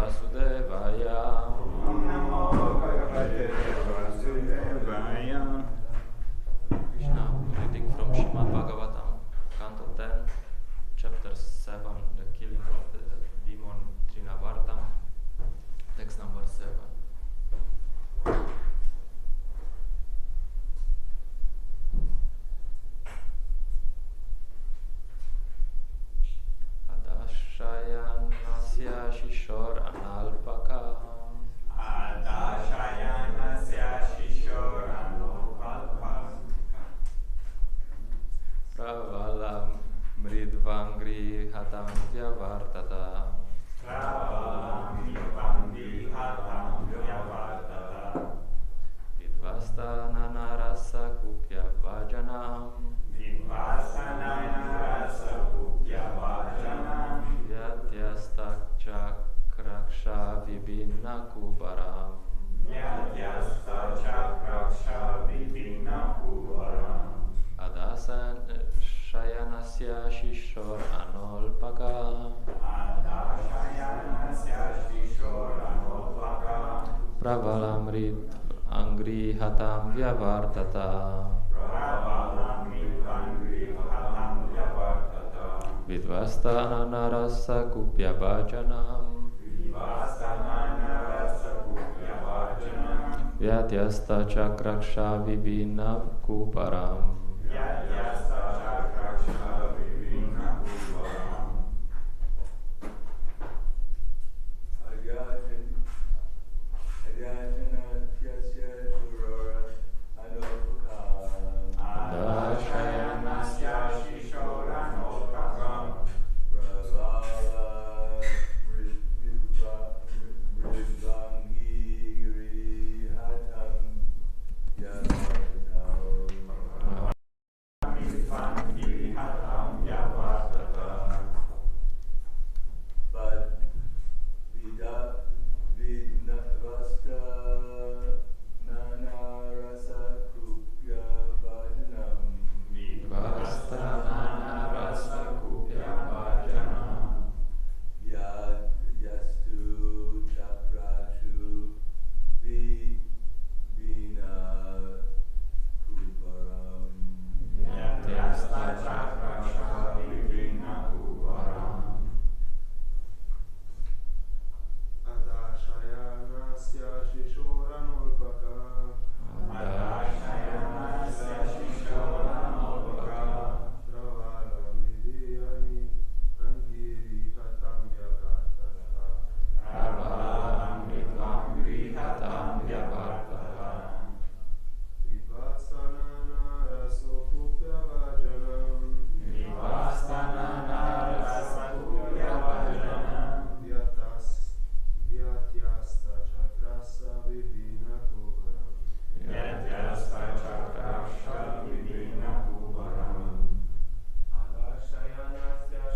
Vasudevaya. Om Namo Bhagavate Vasudevaya. Krishna, reading from srimad-bhagavatam, Canto 10, Chapter 7, The Killing of the Demon Trinavarta, text number 7. Adashayanasya shishor analpaka. Adashayanasya shishor analpaka. Pravalam mridvangri hatam vyavartata. Pravalam mridvangri hatam vyavartata. Vidvasta nanarasa kupya vajanam. Vidvasana narasa kupya vajanam. Yatyastak chakraksha vibhinna kubaram. Yatyasta chakraksha vibhinna kubaram. Adasan shayanasya shishor anolpaka. Adashayanasya shishor anolpaka. Pravalamrit angri hatam vyavartata. Pravalamrit angri hatam vyavartata. Vidvasta nanarasa kupya vajanam. Vidvastana narasa kupya vajanam. Yatyasta chakraksha vibhinna kubaram. Yatyasta chakraksha vibhinna kubaram. Adashayanasya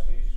shishor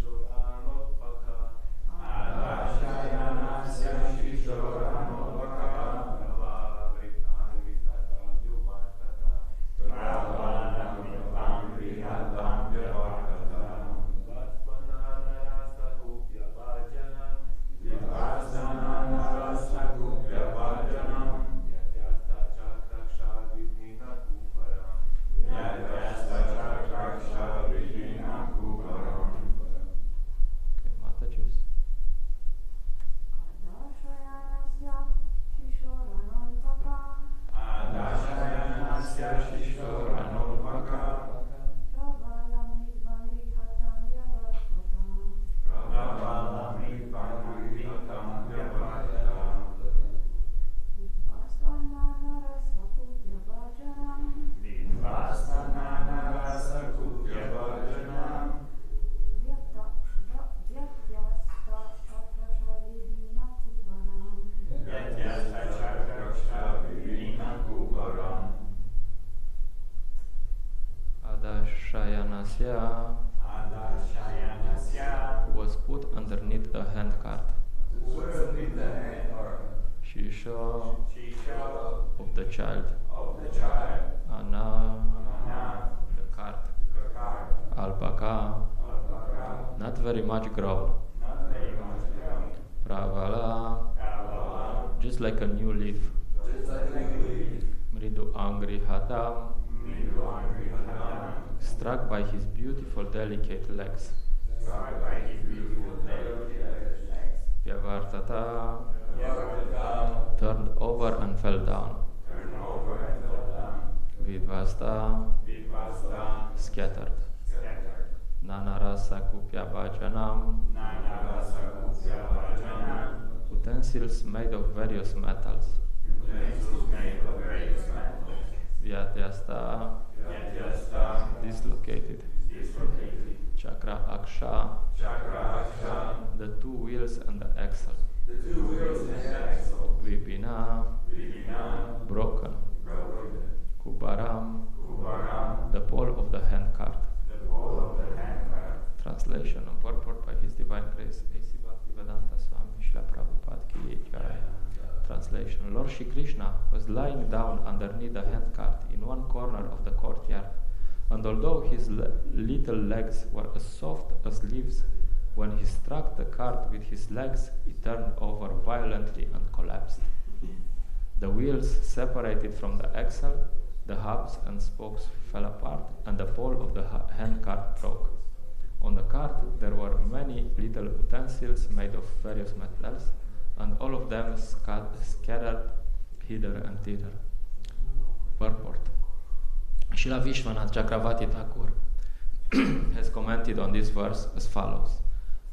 anolpaka. Adashayanasya was put underneath a handcart. Shisha of the child. Ana, the cart. Alpaca, not very much grown. Pravala, just like a new leaf. Mridu Angri Hatam, struck by his beautiful, delicate legs. Vyavartata, turned over and fell down. Vidvasta, scattered. Nanarasa Kupya Bhajanam, utensils made of various metals. Vyatyasta, dislocated. Chakra Aksha, the two wheels and the axle. Vibhina, broken. Kubaram, the pole of the handcart. Translation and purport by His Divine Grace A.C. Bhaktivedanta Swami Srila Prabhupada Ki Jai. Translation. Lord Shri Krishna was lying down underneath the handcart in one corner of the courtyard, and although his little legs were as soft as leaves, when he struck the cart with his legs, it turned over violently and collapsed. The wheels separated from the axle, the hubs and spokes fell apart, and the pole of the handcart broke. On the cart there were many little utensils made of various metals, and all of them scattered hither and thither. Purport. Srila Vishwanath Chakravarti Thakur has commented on this verse as follows.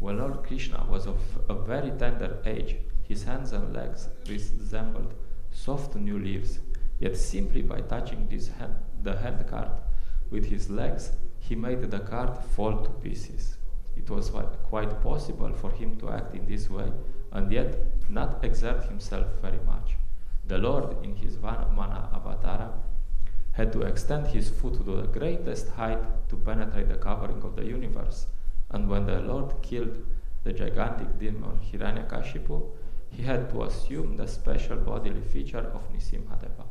When Lord Krishna was of a very tender age, his hands and legs resembled soft new leaves, yet simply by touching the handcart with his legs, he made the cart fall to pieces. It was quite possible for him to act in this way, and yet not exert himself very much. The Lord, in his Vamana Avatara, had to extend his foot to the greatest height to penetrate the covering of the universe, and when the Lord killed the gigantic demon Hiranyakashipu, he had to assume the special bodily feature of Nisimhadeva.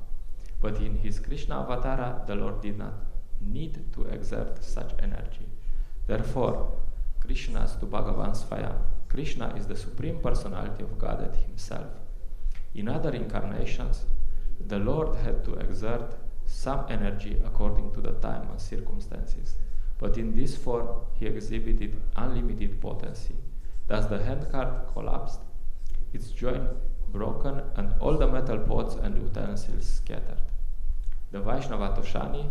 But in his Krishna Avatara, the Lord did not need to exert such energy. Therefore, Krishna's to Bhagavan Svayam, Krishna is the Supreme Personality of Godhead himself. In other incarnations, the Lord had to exert some energy according to the time and circumstances, but in this form he exhibited unlimited potency. Thus the handcart collapsed, its joint broken, and all the metal pots and utensils scattered. The Vaishnava Toshani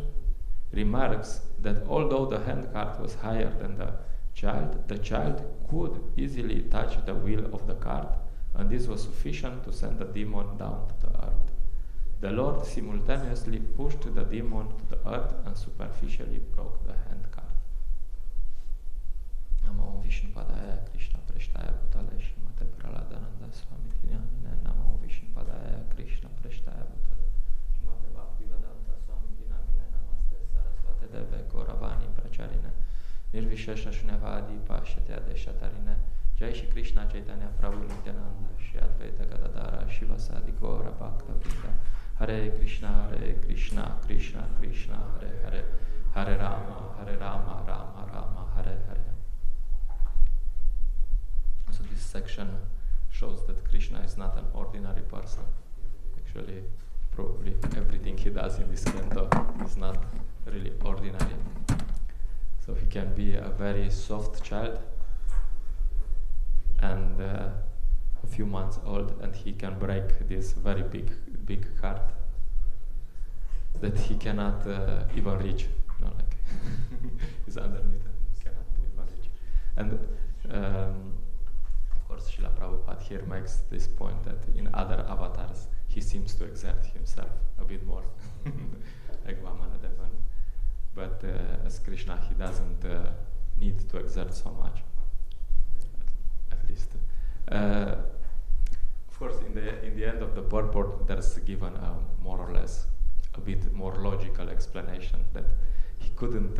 remarks that although the handcart was higher than the child could easily touch the wheel of the cart, and this was sufficient to send the demon down to the earth. The Lord simultaneously pushed the demon to the earth and superficially broke the handcart. Namo Vishnupadaya Krishna Preshtaya Bhutale Shrimate Praladananda Swami Tinamine. Namo Vishnupadaya Krishna Preshtaya Bhutale Shrimate Bhaktivedanta Swami Tinamine. Namaste Saraswate Deve Gauravani Pracharine Nirvishesha Shnevadi Pashatya Deshatarine. Jai Shri Krishna Chaitanya Prabhu Nityananda Shri Advaita Gadadara Shivasadi Gaura Bhakta Vrinda. Hare Krishna, Krishna Krishna, Hare Hare, Hare Rama, Rama Rama, Hare Hare. So this section shows that Krishna is not an ordinary person. Actually, probably everything he does in this canto is not really ordinary. So he can be a very soft child and a few months old, and he can break this very big cart that he cannot even reach. You know, like he's underneath and he cannot even reach. And of course, Srila Prabhupada here makes this point that in other avatars he seems to exert himself a bit more, like Vamanadevan. But as Krishna, he doesn't need to exert so much, at least. Of course, in the end of the purport, there's given a more or less a bit more logical explanation that he couldn't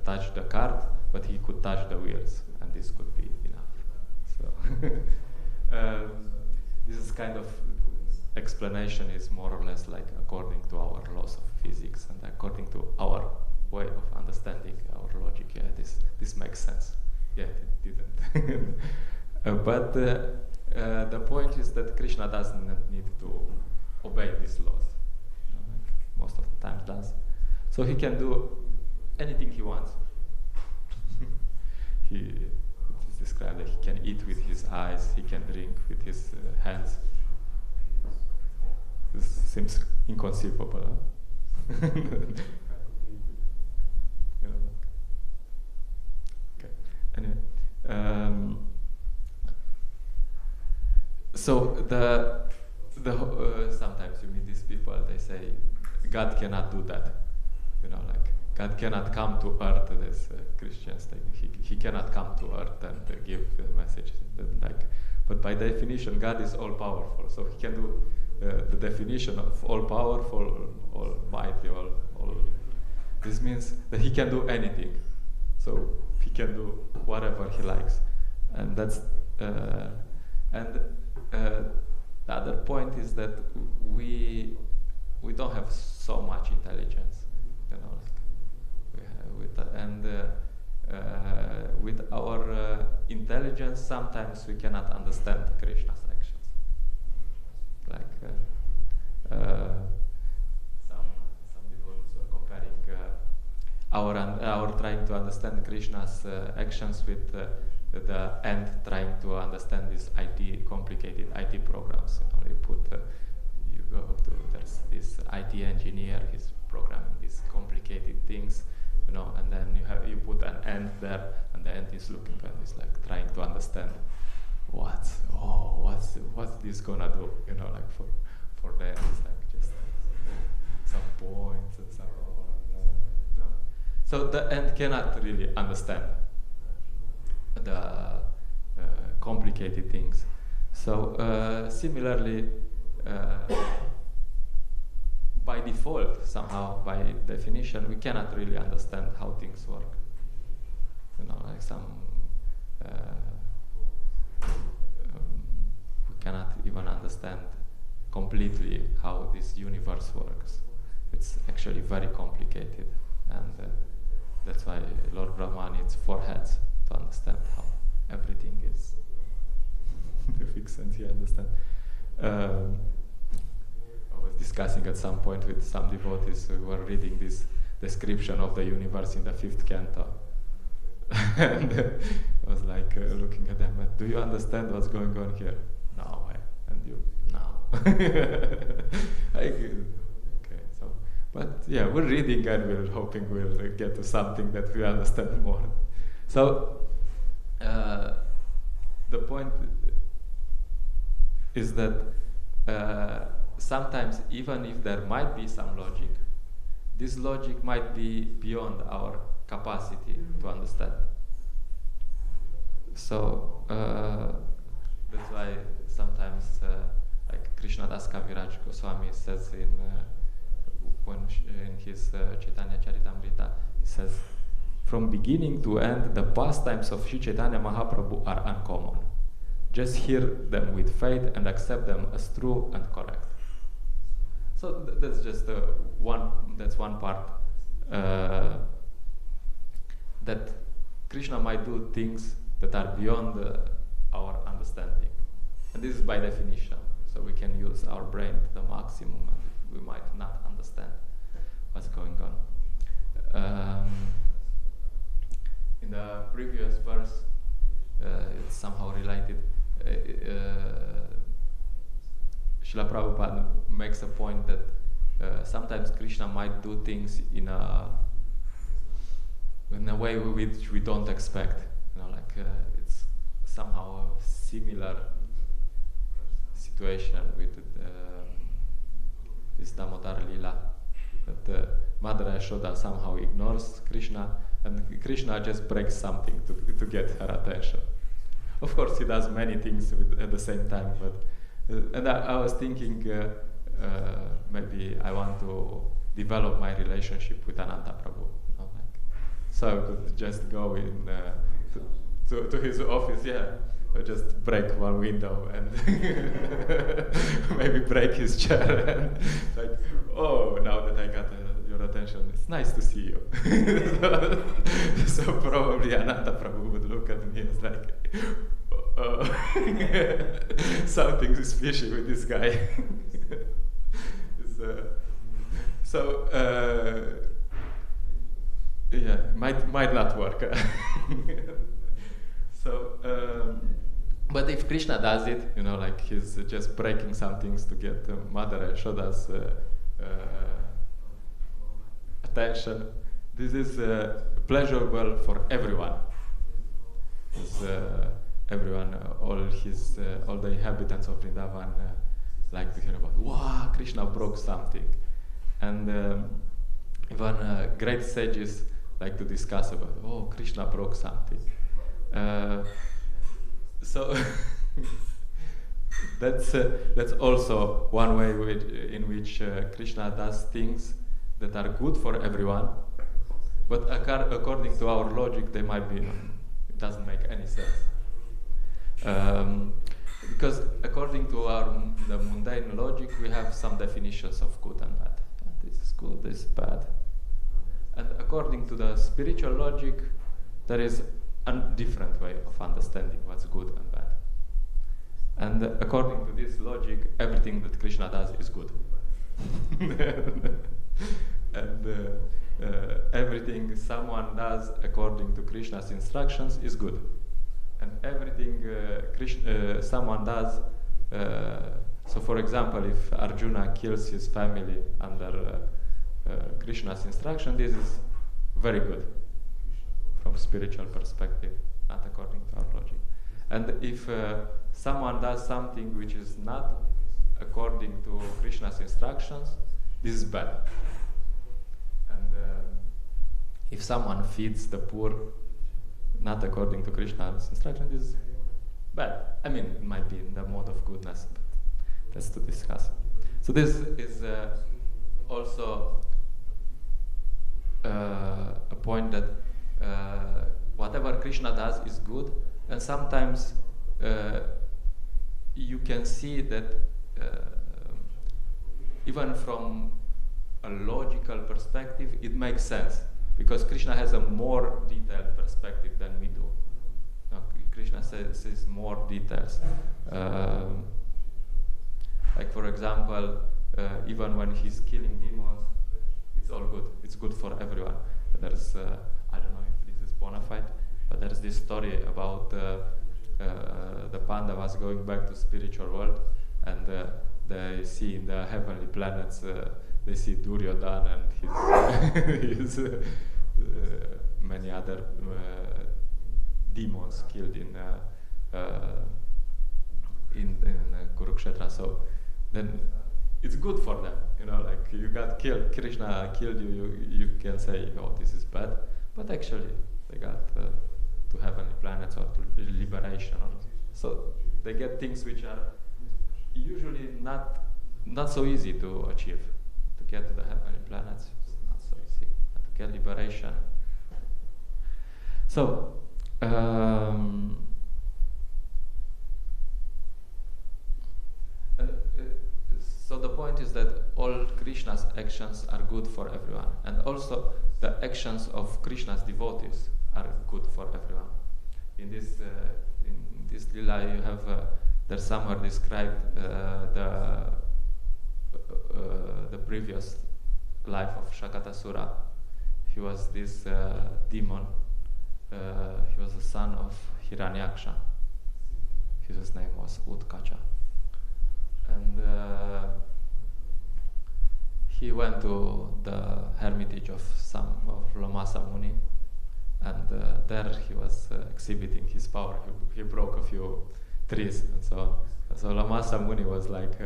touch the cart, but he could touch the wheels, and this could be enough. So this is kind of explanation is more or less like according to our laws of physics and according to our way of understanding our logic. Yeah, this makes sense. Yeah, it didn't. But the point is that Krishna doesn't need to obey these laws. You know, like most of the time does. So he can do anything he wants. It is described that he can eat with his eyes, he can drink with his hands. This seems inconceivable, huh? You know, okay. Anyway, so sometimes you meet these people. They say God cannot do that. You know, like God cannot come to earth. This Christians think he cannot come to earth and give the message. Like, but by definition, God is all powerful. So he can do the definition of all powerful, almighty, all. This means that he can do anything. So he can do whatever he likes, and that's the other point is that we don't have so much intelligence, you know, with our intelligence sometimes we cannot understand Krishna's actions. Like some devotees were comparing our trying to understand Krishna's actions with the end trying to understand these complicated IT programs. You know, you go to, there's this IT engineer, he's programming these complicated things, you know, and then you put an end there, and the end is looking and he's like trying to understand what's this gonna do, you know, like for them it's like just some points and some. So the end cannot really understand the complicated things. So similarly, by default, somehow, by definition, we cannot really understand how things work. You know, like we cannot even understand completely how this universe works. It's actually very complicated, and that's why Lord Brahma needs 4 heads to understand how everything is fixed, and he understands. I was discussing at some point with some devotees who were reading this description of the universe in the 5th canto. And I was like looking at them, do you understand what's going on here? No. And you? No. Okay, so, but yeah, we're reading and we're hoping we'll get to something that we understand more. So the point is that sometimes, even if there might be some logic, this logic might be beyond our capacity to understand. So that's why sometimes, like Krishnadas Kaviraj Goswami says in his Chaitanya Charitamrita, he says, from beginning to end, the pastimes of Sri Chaitanya Mahaprabhu are uncommon. Just hear them with faith and accept them as true and correct. So that's just one part, that Krishna might do things that are beyond our understanding, and this is by definition. So we can use our brain to the maximum, and we might not understand what's going on. In the previous verse, it's somehow related. Srila Prabhupada makes a point that sometimes Krishna might do things in a way which we don't expect. You know, like it's somehow a similar situation with this Damodar Lila, that Mother Yashoda somehow ignores Krishna, and Krishna just breaks something to get her attention. Of course, he does many things at the same time, but and I was thinking maybe I want to develop my relationship with Ananta Prabhu. You know, like, so I could just go in to his office, or just break one window and maybe break his chair, and like, oh, now that I got your attention, it's nice to see you. So probably Ananta Prabhu would look at me and like, Something is fishy with this guy. Yeah, might not work. But if Krishna does it, like he's just breaking some things to get Mother Yashoda's attention, this is pleasurable for everyone. Everyone, all the inhabitants of Vrindavan like to hear about, wow, Krishna broke something. And even great sages like to discuss about, oh, Krishna broke something. So that's also one way in which Krishna does things that are good for everyone, but according to our logic, they might be, it doesn't make any sense. Because according to the mundane logic, we have some definitions of good and bad. This is good, this is bad. And according to the spiritual logic, there is a different way of understanding what's good and bad. And according to this logic, everything that Krishna does is good. And everything someone does according to Krishna's instructions is good. And everything someone does, so for example, if Arjuna kills his family under Krishna's instruction, this is very good from spiritual perspective, not according to our logic. And if someone does something which is not according to Krishna's instructions, this is bad. And if someone feeds the poor not according to Krishna's instruction, this is bad. I mean, it might be in the mode of goodness, but that's to discuss. So this is also a point that whatever Krishna does is good, and sometimes you can see that even from a logical perspective, it makes sense, because Krishna has a more detailed perspective than we do. Krishna says more details. Like for example, even when he's killing demons, it's all good. It's good for everyone. There's, I don't know if this is bona fide, but there's this story about the Pandavas going back to spiritual world, and they see in the heavenly planets, they see Duryodhana and his many other demons killed in Kurukshetra. So then it's good for them, like you got killed, Krishna killed you, you can say, oh, this is bad, but actually they got to heavenly planets or to liberation, so they get things which are usually not so easy to achieve. To get to the heavenly planets, it's not so easy, and to get liberation. So so the point is that all Krishna's actions are good for everyone, and also the actions of Krishna's devotees are good for everyone. In this lila, you have there's somewhere described the previous life of Shakatasura. He was this demon. He was the son of Hiranyaksha. His name was Utkacha. And he went to the hermitage of Lamasa Muni, and there he was exhibiting his power. He broke a few trees and so on. So Lamasa Muni was like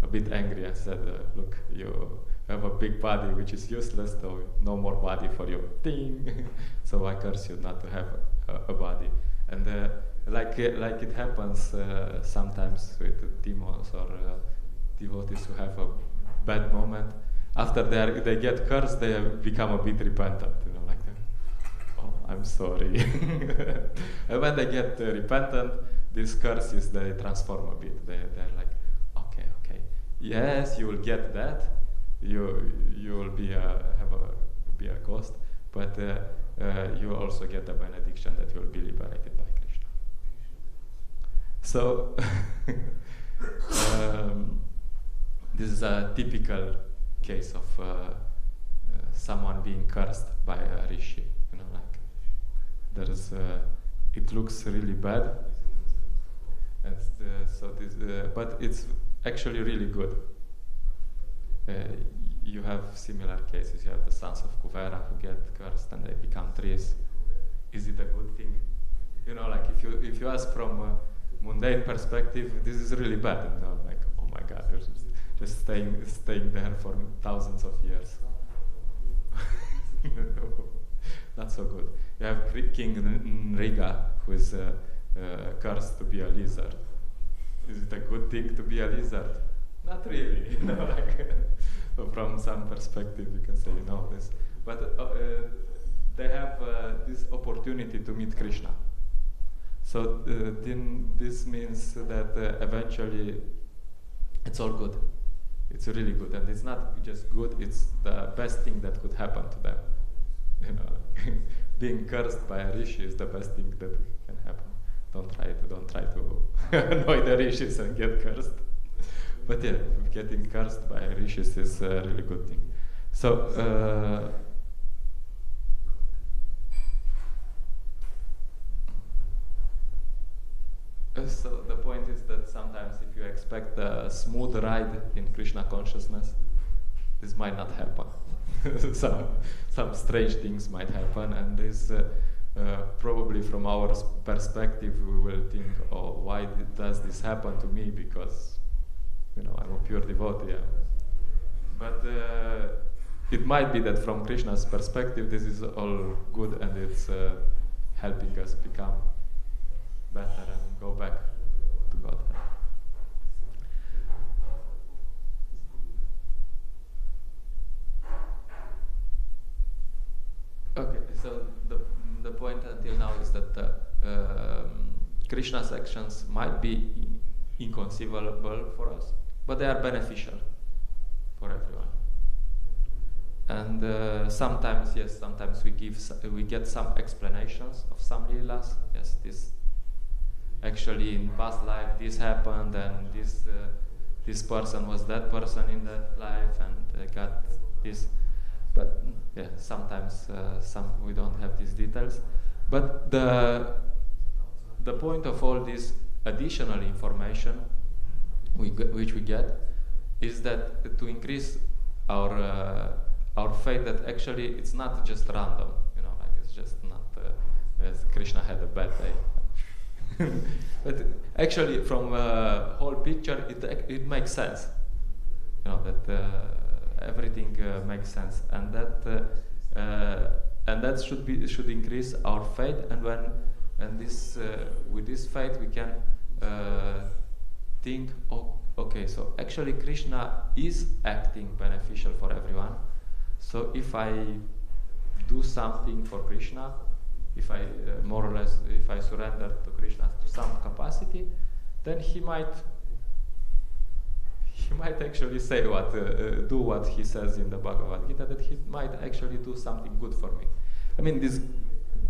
a bit angry and said, look, you have a big body which is useless, so no more body for you. Ding! So I curse you not to have a body. And like it happens sometimes with demons or devotees who have a bad moment, after they get cursed, they become a bit repentant, like oh, I'm sorry. And when they get repentant, these curses, they transform a bit. They're like, okay, yes, you will get that. You will be a ghost, but you will also get the benediction that you will be liberated by Krishna. So this is a typical case of someone being cursed by a rishi. You know, like there's it looks really bad, and but it's actually really good. You have similar cases. You have the sons of Kuvera who get cursed and they become trees. Is it a good thing? You know, like if you ask from a mundane perspective, this is really bad. You know, like, oh my God, you're just staying there for thousands of years. Not so good. You have King Nriga, who is cursed to be a lizard. Is it a good thing to be a lizard? Not really. You know, like from some perspective, you can say, you know, this. But they have this opportunity to meet Krishna. So then this means that eventually it's all good. It's really good, and it's not just good. It's the best thing that could happen to them. You know, being cursed by a rishi is the best thing that can happen. Don't try to annoy the rishis and get cursed. But yeah, getting cursed by rishis is a really good thing. So so the point is that sometimes if you expect a smooth ride in Krishna consciousness, this might not happen. some strange things might happen, and this probably from our perspective we will think, oh, why does this happen to me? Because, you know, I'm a pure devotee. But it might be that from Krishna's perspective this is all good, and it's helping us become better and go back to Godhead. Okay, so the point until now is that Krishna's actions might be inconceivable for us, but they are beneficial for everyone. And sometimes, yes, sometimes we get some explanations of some leelas. Yes, this actually in past life this happened, and this person was that person in that life, and got this. But yeah, sometimes we don't have these details. But the point of all this additional information which we get is that to increase our faith that actually it's not just random, you know, like it's just not as Krishna had a bad day. But actually, from a whole picture, it makes sense. You know that everything makes sense, and that should increase our faith. And with this faith, we can think, oh, okay, so actually Krishna is acting beneficial for everyone. So if I do something for Krishna, if I more or less, if I surrender to Krishna to some capacity, then he might actually say do what he says in the Bhagavad Gita, that he might actually do something good for me. I mean, this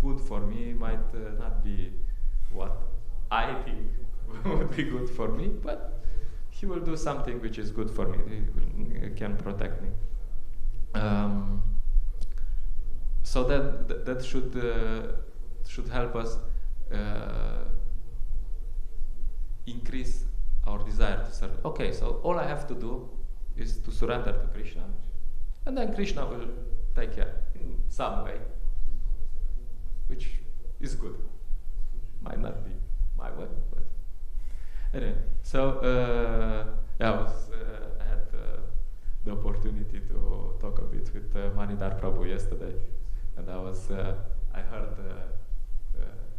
good for me might not be what I think would be good for me, but he will do something which is good for me. He can protect me. So that should help us increase our desire to serve. Okay, so all I have to do is to surrender to Krishna, and then Krishna will take care in some way, which is good. Might not be my way, but anyway. So I had the opportunity to talk a bit with Manidhar Prabhu yesterday, and I heard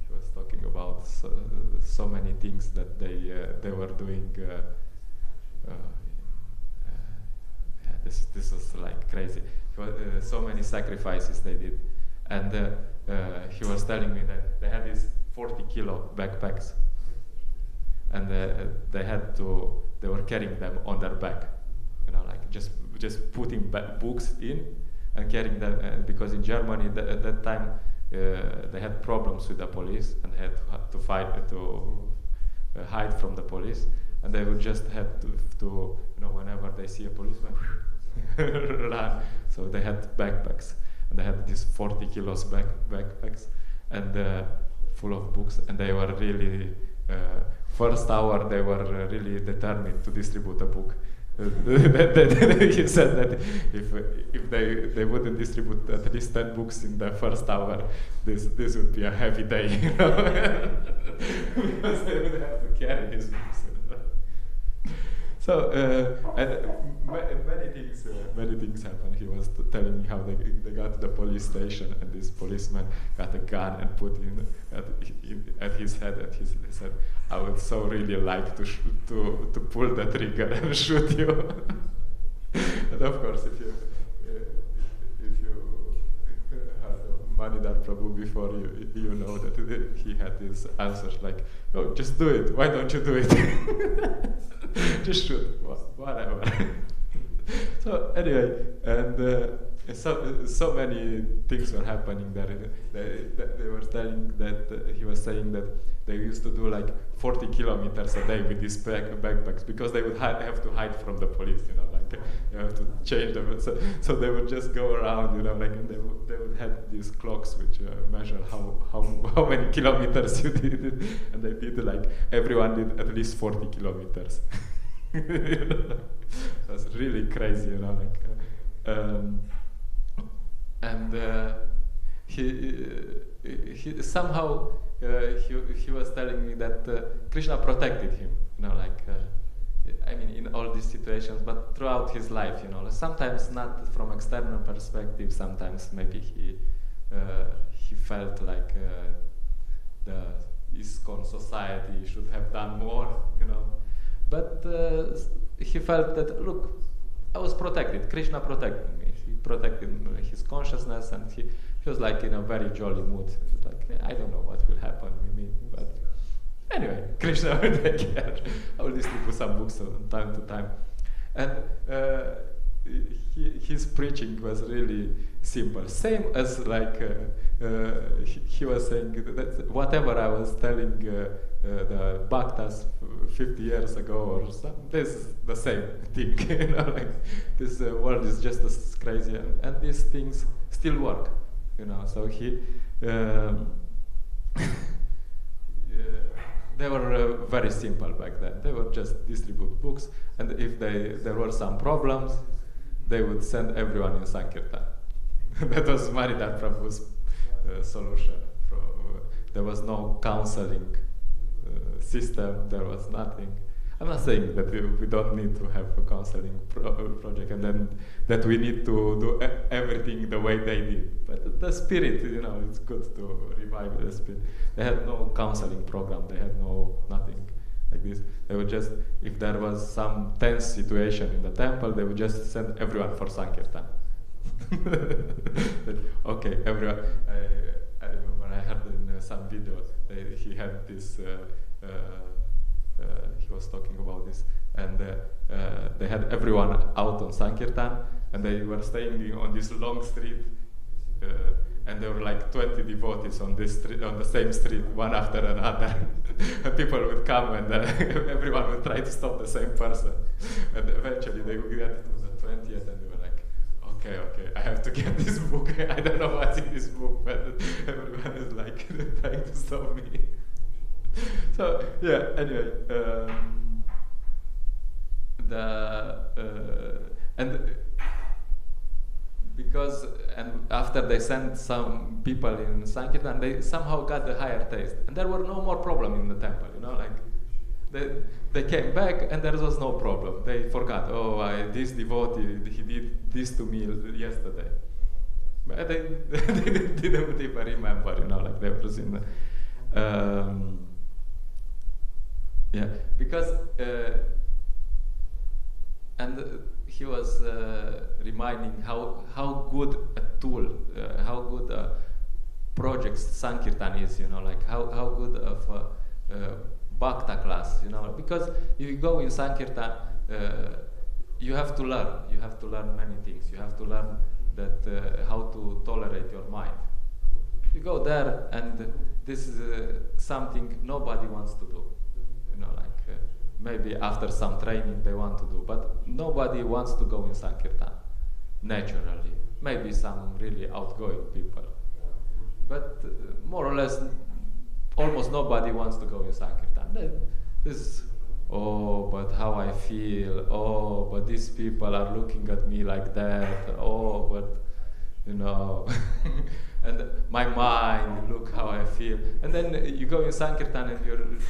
he was talking about so many things that they were doing. This was like crazy. So many sacrifices they did, and he was telling me that they had these 40-kilo backpacks, and they were carrying them on their back, you know, like just putting books in and carrying them, because in Germany at that time they had problems with the police, and had to fight to hide from the police, and they would just have to whenever they see a policeman, run. So they had backpacks, and they had these 40 kilos backpacks, and full of books, and they were really, first hour they were really determined to distribute a book. He said that if they wouldn't distribute at least 10 books in the first hour, this would be a heavy day, because they would have to carry his books. So and many things happened. He was telling me how they got to the police station, and this policeman got a gun and put it at his head, and he said, "I would so really like to pull the trigger and shoot you." And of course, if you heard of Manidhar Prabhu before, you know that he had these answers like, "Oh, just do it. Why don't you do it?" Just shoot, whatever. So anyway, and so many things were happening there. They were telling that he was saying that they used to do like 40 kilometers a day with these backpacks, because they would have to hide from the police, like you have to change them. So they would just go around, like, and they would have these clocks which measure how many kilometers you did, and they did like everyone did at least 40 kilometers. That's really crazy, and he somehow he was telling me that Krishna protected him, I mean, in all these situations, but throughout his life, sometimes not from external perspective, sometimes maybe he felt like the ISKCON society should have done more, but he felt that, look, I was protected, Krishna protected me, he protected his consciousness, and he was like in a very jolly mood. He was like, I don't know what will happen with me, but anyway, Krishna will take care. I will distribute some books from time to time. And his preaching was really simple. Same as like he was saying that whatever I was telling the Bhaktas 50 years ago or something, this is the same thing. Like this world is just as crazy, and these things still work. So he. They were very simple back then. They would just distribute books, and if there were some problems, they would send everyone in Sankirtan. That was Manidhar Prabhu's solution. There was no counseling system. There was nothing. I'm not saying that we don't need to have a counseling project, and then that we need to do everything the way they did. But the spirit, it's good to revive the spirit. They had no counseling program. They had nothing like this. They would just, if there was some tense situation in the temple, they would just send everyone for Sankirtan. Okay, everyone. I remember I heard in some video he had this. He was talking about this, and they had everyone out on Sankirtan, and they were staying on this long street, and there were like 20 devotees on this street, on the same street, one after another. And people would come, and everyone would try to stop the same person, and eventually they would get to the 20th, and they were like, okay, I have to get this book. I don't know what's in this book, but everyone is like trying to stop me. So yeah, anyway, and after they sent some people in Sankirtan, they somehow got the higher taste, and there were no more problem in the temple. Like they came back, and there was no problem. They forgot. Oh, this devotee, he did this to me yesterday. But they didn't even remember. Like they were in. Yeah, because and he was reminding how good a tool, how good a project Sankirtan is, like how good of a bhakta class, because if you go in Sankirtan, you have to learn many things. You have to learn that how to tolerate your mind. You go there, and this is something nobody wants to do. maybe after some training they want to do, but nobody wants to go in Sankirtan naturally. Maybe some really outgoing people, but more or less almost nobody wants to go in Sankirtan. This, oh, but how I feel, oh, but these people are looking at me like that, oh, but you know, and my mind, look how I feel. And then you go in Sankirtan and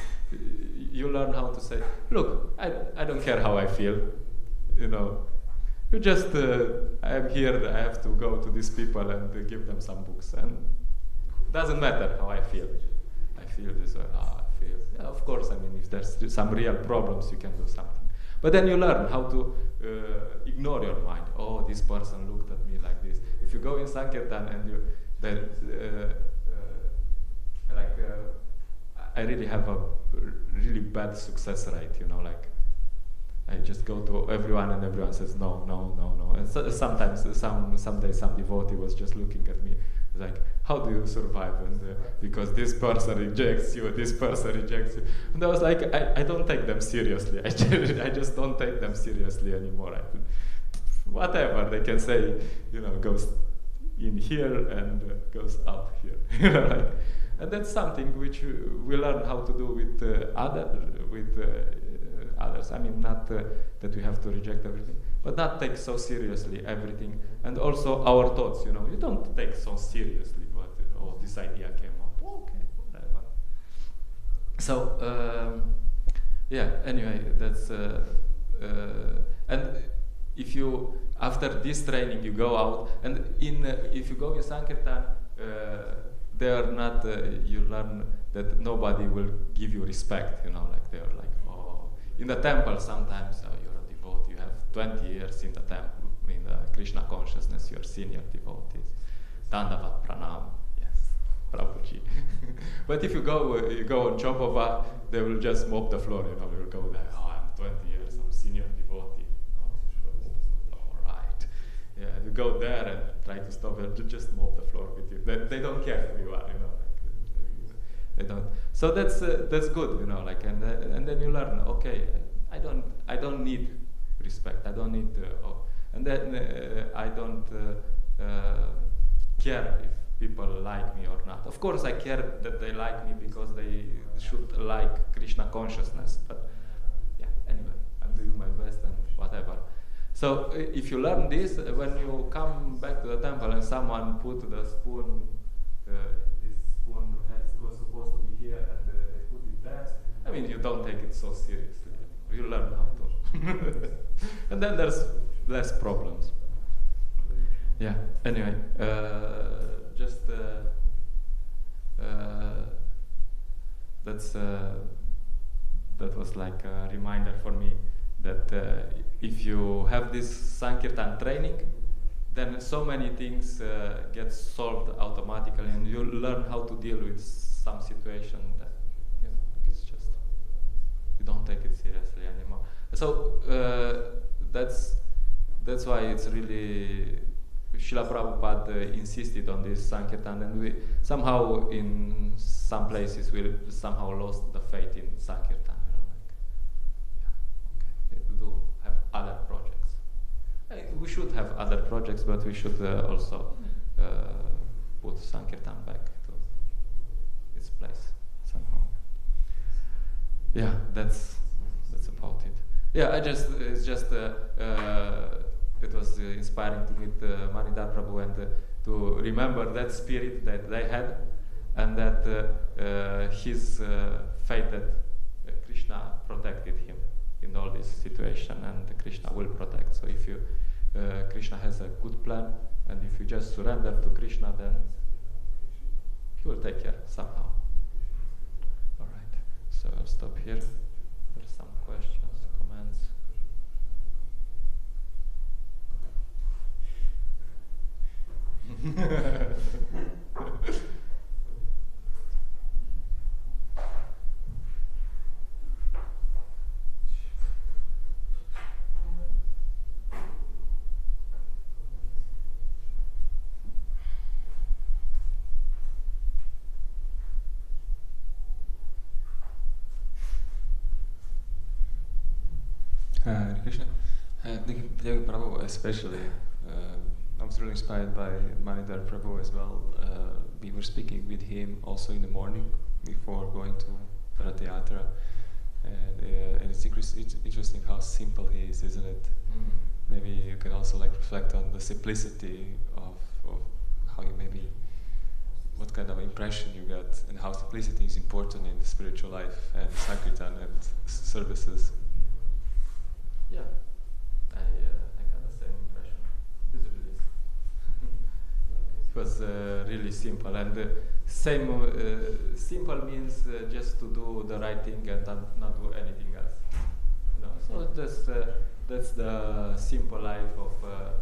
you learn how to say, look, I don't care how I feel, you know. You just, I'm here, I have to go to these people and give them some books. And it doesn't matter how I feel. I feel this way, I feel. Yeah, of course, I mean, if there's some real problems, you can do something. But then you learn how to ignore your mind. Oh, this person looked at me like this. If you go in Sankirtan and I really have a really bad success rate, you know, like I just go to everyone and everyone says no, no, no, no. And so, sometimes, some days, some devotee was just looking at me like, how do you survive? And because this person rejects you, this person rejects you. And I was like, I don't take them seriously. I just don't take them seriously anymore. Whatever they can say, you know, goes in here and goes out here. You know, like, and that's something which we learn how to do with others. I mean, not that we have to reject everything, but not take so seriously everything. And also our thoughts, you know, you don't take so seriously what, oh, this idea came up. Okay, whatever. So, yeah, anyway, that's, and if you, after this training, you go out, and if you go in Sankirtan, they are not, you learn that nobody will give you respect, you know, like they are like, oh, in the temple sometimes you're a devotee, you have 20 years in the temple, in the Krishna consciousness, you're senior devotees. Dandavat pranam, yes, Prabhuji. But if you go on Chopova, they will just mop the floor, you know, they will go there, oh, I'm 20 years, I'm senior devotee. Oh, all right. Yeah, you go there and try to stop it, just mop the floor with you. They don't care who you are, you know, like, they don't. So that's good, you know, like, and then you learn, okay, I don't need respect, I don't need, and then I don't care if people like me or not. Of course, I care that they like me because they should like Krishna consciousness. But yeah, anyway, I'm doing my best and whatever. So if you learn this, when you come back to the temple and someone put the spoon, this spoon was supposed to be here and they put it there, I mean, you don't take it so seriously. You learn how to. And then there's less problems. Yeah, anyway, that was like a reminder for me that if you have this Sankirtan training, then so many things get solved automatically, and you learn how to deal with some situation that, you know, it's just, you don't take it seriously anymore. So that's why it's really, Srila Prabhupada insisted on this Sankirtan, and we somehow in some places we somehow lost the faith in Sankirtan. You know, like, yeah, okay, we do have other projects. We should have other projects, but we should also put Sankirtan back to its place somehow. Yeah, that's about it. Yeah, it was inspiring to meet Manidhar Prabhu and to remember that spirit that they had, and that his faith that Krishna protected him in all this situation, and Krishna will protect. So if you, Krishna has a good plan, and if you just surrender to Krishna, then he will take care somehow. All right, so I'll stop here. There's some questions, comments. Hare Krishna. Yoga Prabhu especially, I was really inspired by Manidhar Prabhu as well. We were speaking with him also in the morning before going to Rathayatra. And it's interesting how simple he is, isn't it? Maybe you can also like reflect on the simplicity of how you maybe, what kind of impression you got, and how simplicity is important in the spiritual life and Sankirtan and services. Yeah, I got the same impression. It's really it was really simple, and simple means just to do the right thing and not do anything else. So that's the simple life of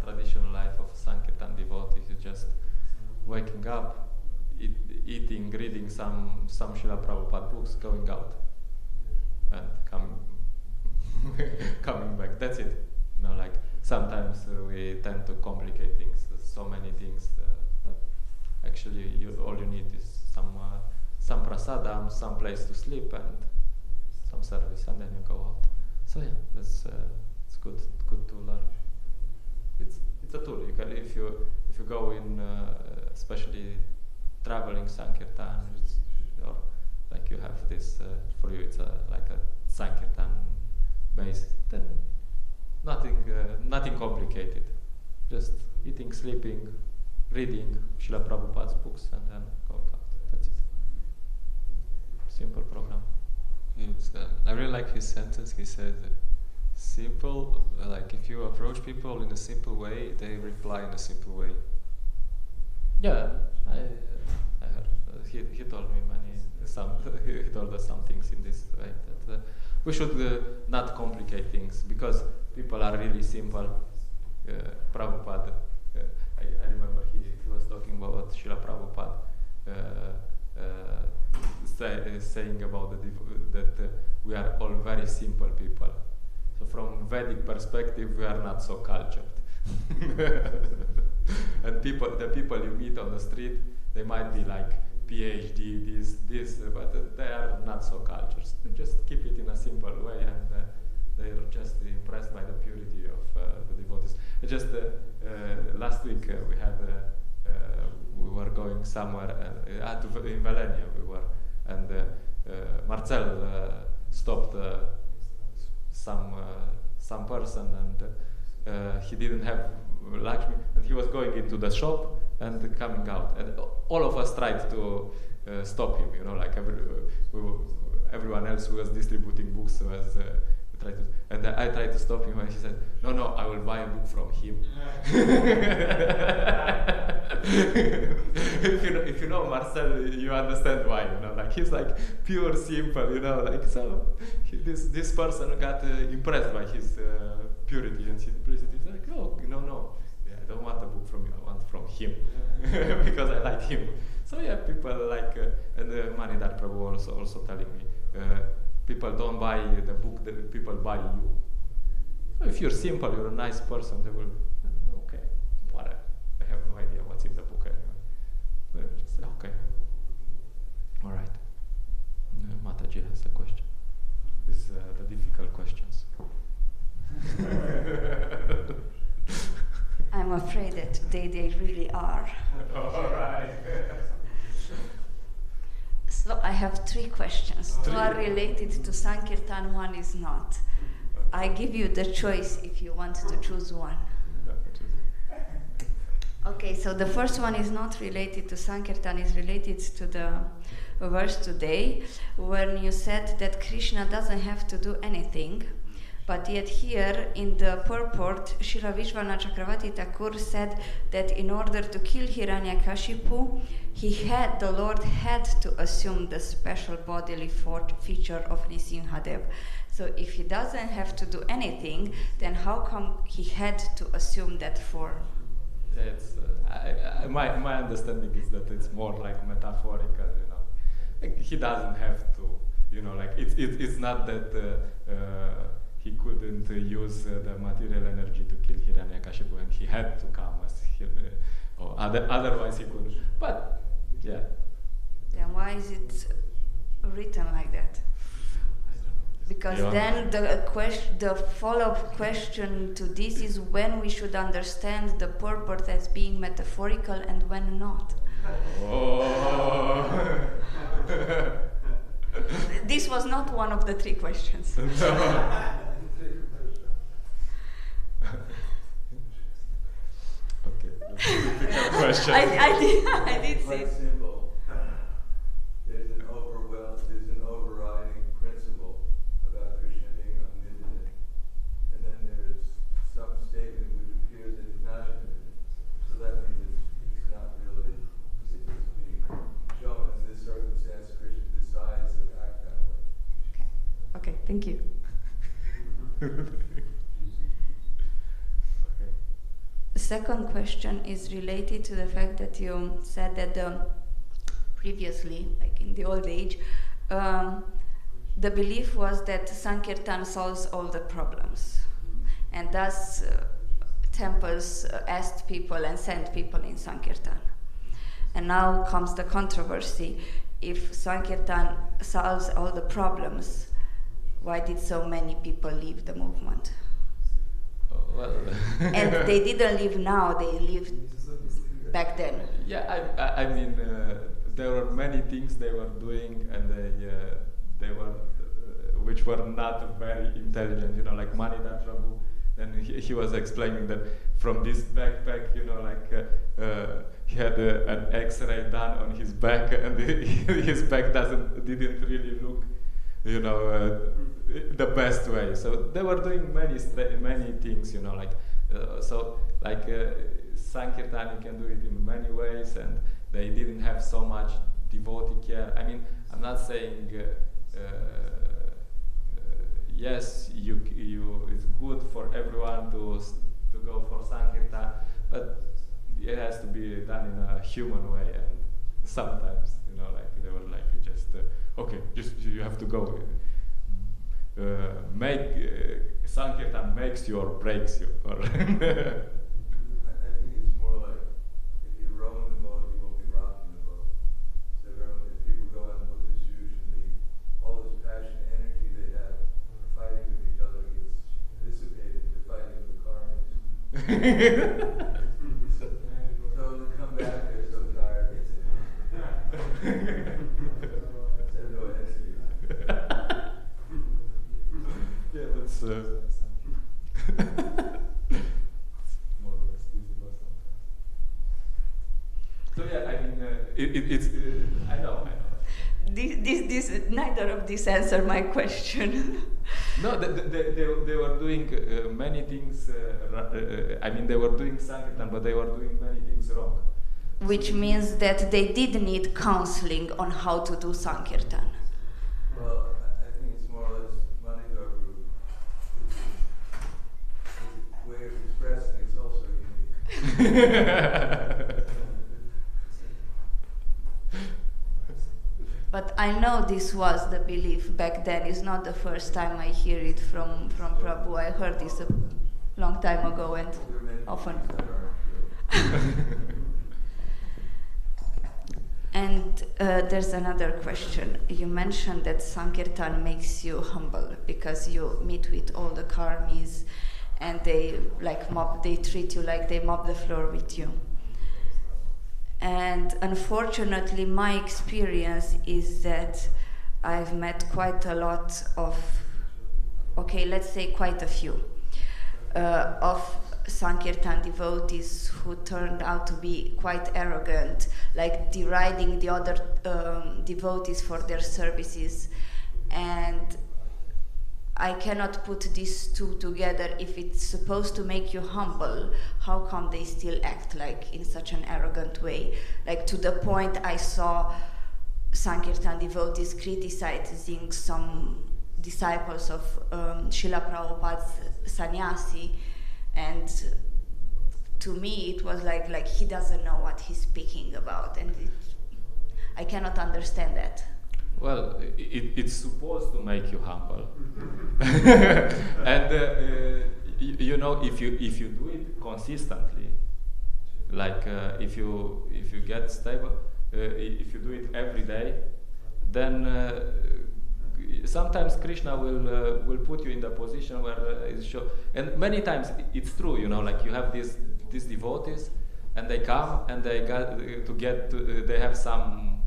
traditional life of Sankirtan devotees. You just waking up, eating, reading some Srila Prabhupada books, going out, and coming back. That's it. Like sometimes we tend to complicate things, so many things, but actually all you need is some prasadam, some place to sleep, and some service, and then you go out. So yeah, that's it's good to learn. It's a tool. You can, if you go in, especially traveling Sankirtan, or like you have this for you, it's like a Sankirtan base. Then nothing complicated. Just eating, sleeping, reading Srila Prabhupada's books, and then going out. That's it. Simple program. I really like his sentence. He said, simple, like if you approach people in a simple way, they reply in a simple way. Yeah, I heard. He told me he told us some things in this way, that we should not complicate things, because people are really simple. Prabhupada, I remember he was talking about Srila Prabhupada, saying about that we are all very simple people. So from Vedic perspective, we are not so cultured. And the people you meet on the street, they might be like PhD, this, but they are not so cultured. You just keep it in a simple way, and they are just impressed by the purity of the devotees. Just last week we were going somewhere in Valenia we were, and Marcel stopped some person, and he didn't have Lakshmi, and he was going into the shop and coming out, and all of us tried to stop him, like everyone else who was distributing books was tried to, and I tried to stop him, and he said, no, I will buy a book from him. If you know Marcel, you understand why, like he's like pure simple, like so this person got impressed by his purity and simplicity. He's like, oh, no, yeah, I don't want a book from you, I want from him, because I like him. So yeah, people like, and Manidhar Prabhu also telling me, people don't buy the book, people buy you. So if you're simple, you're a nice person, they will, okay, whatever. I have no idea what's in the book anyway. Just say, okay. All right. Mataji has a question. This is the difficult questions. I'm afraid that today they really are. All right. So I have 3 questions. 2 are related to Sankirtan, 1 is not. I give you the choice if you want to choose one. Okay, so the first one is not related to Sankirtan, is related to the verse today, when you said that Krishna doesn't have to do anything, but yet here in the purport, Srila Vishwanath Chakravarti Thakur said that in order to kill Hiranyakashipu, the Lord had to assume the special bodily feature of Nrsimhadev. So if he doesn't have to do anything, then how come he had to assume that form? It's my understanding is that it's more like metaphorical, Like he doesn't have to, like it's not that he couldn't use the material energy to kill Hiranyakashipu, and he had to come as or otherwise he couldn't. But yeah. Then why is it written like that? Because Yeah. then the follow-up question to this is when we should understand the purport as being metaphorical and when not. Oh. This was not one of the 3 questions. Okay, that's a difficult question. I did see. Quite simple. There's an overriding principle about Krishna being omnipotent, and then there's some statement which appears that he's not omnipotent. So that means it's not really being shown. In this circumstance, Krishna decides to act that way. Okay, thank you. The second question is related to the fact that you said that previously, like in the old age, the belief was that Sankirtan solves all the problems. And thus temples asked people and sent people in Sankirtan. And now comes the controversy. If Sankirtan solves all the problems, why did so many people leave the movement? Well, And they didn't live now, they lived back then. yeah, I mean, there were many things they were doing, and they were, which were not very intelligent. You know, like Manidhar Prabhu. Then he was explaining that from this backpack, you know, like he had an X-ray done on his back, and his back didn't really look, you know, the best way. So they were doing many things, you know, like Sankirtan, you can do it in many ways, and they didn't have so much devotee care. I mean, I'm not saying yes, it's good for everyone to go for Sankirtan, but it has to be done in a human way, and sometimes, you know, like they were like just okay, just you have to go. Sankirtan makes you or breaks you. Or I think it's more like if you row in the boat, you won't be rocking the boat. So if people go on Buddhist view, should leave all this passion, energy they have for fighting with each other gets dissipated to fighting with karmas. So to come back, they're so tired. There's no energy. yeah, that's more or less visible sometimes. So yeah, I mean, it's I know. This neither of these answer my question. No, they were doing many things. I mean, they were doing Sankirtan, but they were doing many things wrong. Which means that they did need counseling on how to do Sankirtan. Well, I think it's more or less Manidhar group. His way of expressing is also unique. But I know this was the belief back then. It's not the first time I hear it from Prabhu. I heard this a long time ago and often. And there's another question. You mentioned that Sankirtan makes you humble because you meet with all the karmis and they treat you like they mop the floor with you. And unfortunately, my experience is that I've met quite a lot of, let's say quite a few, of Sankirtan devotees who turned out to be quite arrogant, like deriding the other devotees for their services. And I cannot put these two together. If it's supposed to make you humble, how come they still act like in such an arrogant way? Like to the point I saw Sankirtan devotees criticizing some disciples of Srila Prabhupada's sannyasi, and to me it was like he doesn't know what he's speaking about, and I cannot understand that. Well, it's supposed to make you humble, and you know, if you do it consistently, like if you get stable, if you do it every day, then sometimes Krishna will put you in the position where it's show, and many times it's true, you know, like you have these devotees, and they come and they they have some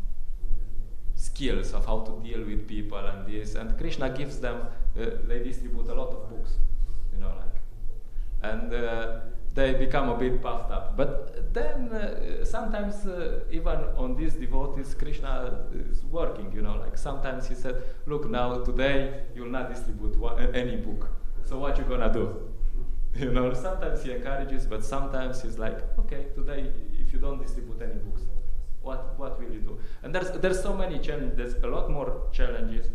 skills of how to deal with people and this, and Krishna gives them, they distribute a lot of books, you know, like, and they become a bit puffed up. But then sometimes even on these devotees, Krishna is working, you know, like sometimes he said, look, now today you'll not distribute any book, so what you gonna do? You know, sometimes he encourages, but sometimes he's like, okay, today if you don't distribute any books, what will you do? And there's so many challenges, there's a lot more challenges,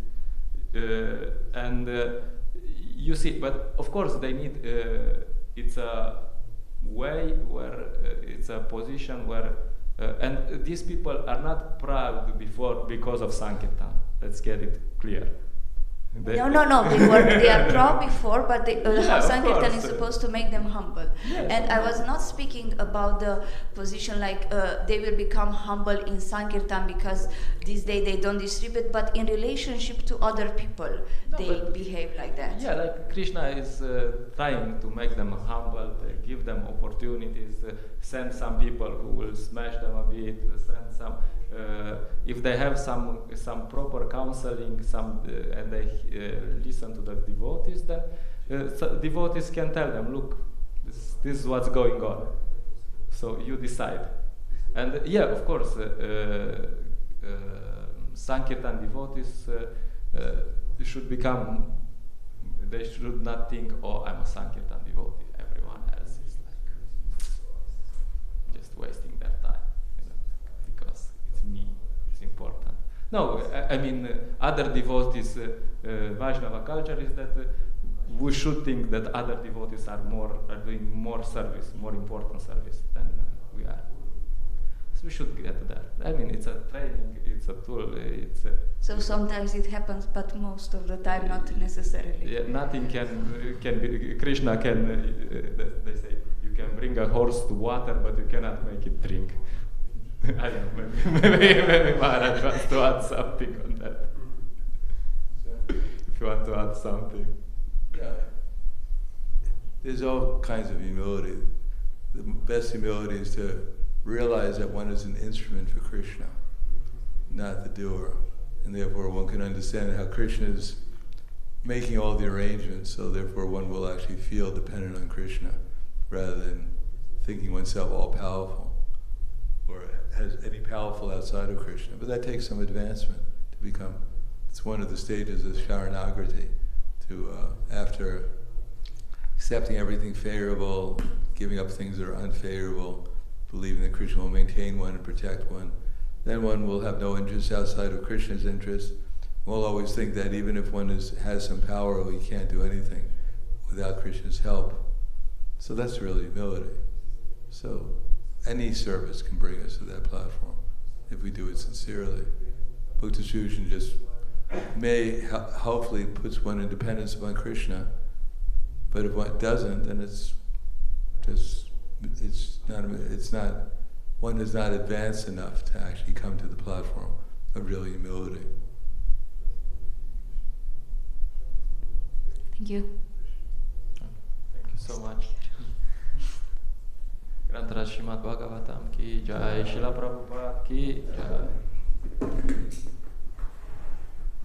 and you see, but of course they need, it's a way where, it's a position where, and these people are not proud because of Sankirtan, let's get it clear. No. They are proud before, but Sankirtan is supposed to make them humble. Yes. And I was not speaking about the position like they will become humble in Sankirtan because this day they don't distribute, but in relationship to other people, they behave like that. Yeah, like Krishna is trying to make them humble, give them opportunities, send some people who will smash them a bit, send some. If they have some proper counseling, and they listen to the devotees, then devotees can tell them, look, this is what's going on. So you decide. And yeah, of course, Sankirtan devotees should become. They should not think, oh, I'm a Sankirtan devotee. Everyone else is like just wasting their time. Me, it's important. No, I mean other devotees, Vaishnava culture is that we should think that other devotees are doing more service, more important service than we are. So we should get there. I mean, it's a training, it's a tool, So sometimes it happens, but most of the time not necessarily. Yeah, nothing can be. Krishna can. They say you can bring a horse to water, but you cannot make it drink. I don't know, maybe Maharaj wants to add something on that. If you want to add something. Yeah. There's all kinds of humility. The best humility is to realize that one is an instrument for Krishna, not the doer. And therefore one can understand how Krishna is making all the arrangements, so therefore one will actually feel dependent on Krishna, rather than thinking oneself all-powerful, or has any powerful outside of Krishna. But that takes some advancement to become, it's one of the stages of Sharanagati, to after accepting everything favorable, giving up things that are unfavorable, believing that Krishna will maintain one and protect one, then one will have no interest outside of Krishna's interest. We'll always think that even if one has some power, we can't do anything without Krishna's help. So that's really humility. So any service can bring us to that platform if we do it sincerely. Bhakti Sushan just hopefully puts one in dependence upon Krishna, but if one doesn't, then one is not advanced enough to actually come to the platform of real humility. Thank you. Thank you so much. Centra srimad-bhagavatam ki jai, Srila Prabhupada ki jai.